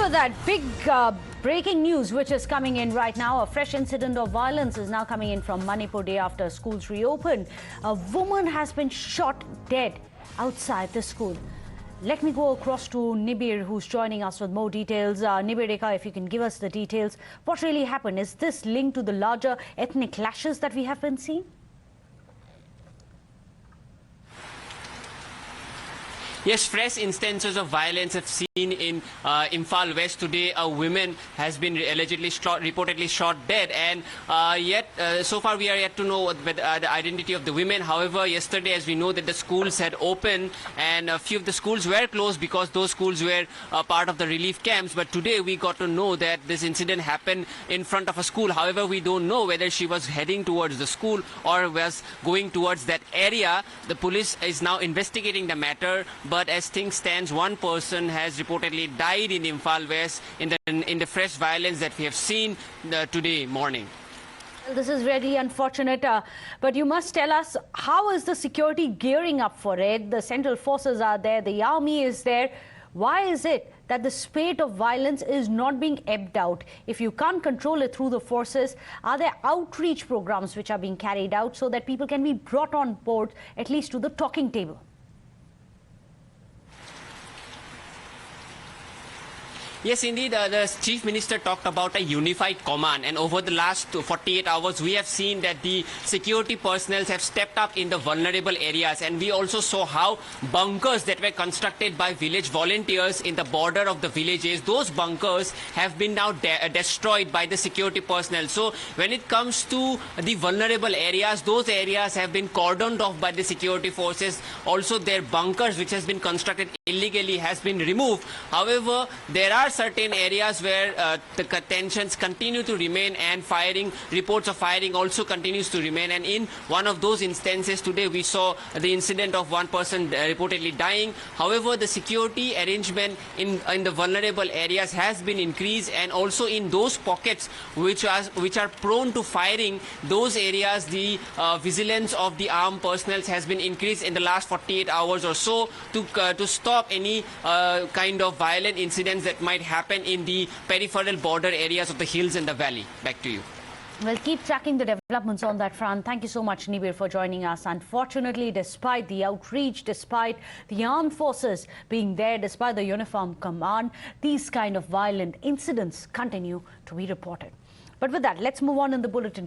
with that, big breaking news which is coming in right now. A fresh incident of violence is now coming in from Manipur day after schools reopened. A woman has been shot dead outside the school. Let me go across to Nibir, who's joining us with more details. Nibir, if you can give us the details. What really happened? Is this linked to the larger ethnic clashes that we have been seeing? Yes, fresh instances of violence have seen in Imphal West today. A woman has been reportedly shot dead, and so far we are yet to know the identity of the women. However, yesterday, as we know, that the schools had opened and a few of the schools were closed because those schools were part of the relief camps. But today we got to know that this incident happened in front of a school. However, we don't know whether she was heading towards the school or was going towards that area. The police is now investigating the matter. But as things stand, one person has reportedly died in Imphal West in the fresh violence that we have seen today morning. Well, this is really unfortunate, but you must tell us, how is the security gearing up for it? The central forces are there, the army is there. Why is it that the spate of violence is not being ebbed out? If you can't control it through the forces, are there outreach programs which are being carried out so that people can be brought on board, at least to the talking table? Yes, indeed, the Chief Minister talked about a unified command, and over the last 48 hours, we have seen that the security personnel have stepped up in the vulnerable areas, and we also saw how bunkers that were constructed by village volunteers in the border of the villages, those bunkers have been now destroyed by the security personnel. So when it comes to the vulnerable areas, those areas have been cordoned off by the security forces. Also, their bunkers, which has been constructed illegally, has been removed. However, there are certain areas where the tensions continue to remain, and reports of firing also continues to remain. And in one of those instances today, we saw the incident of one person reportedly dying. However, the security arrangement in the vulnerable areas has been increased, and also in those pockets which are prone to firing, those areas the vigilance of the armed personnel has been increased in the last 48 hours or so to stop any kind of violent incidents that might happen in the peripheral border areas of the hills and the valley. Back to you. We'll keep tracking the developments on that front. Thank you so much, Nibir, for joining us. Unfortunately, despite the outreach, despite the armed forces being there, despite the uniform command, these kind of violent incidents continue to be reported. But with that, let's move on in the bulletin.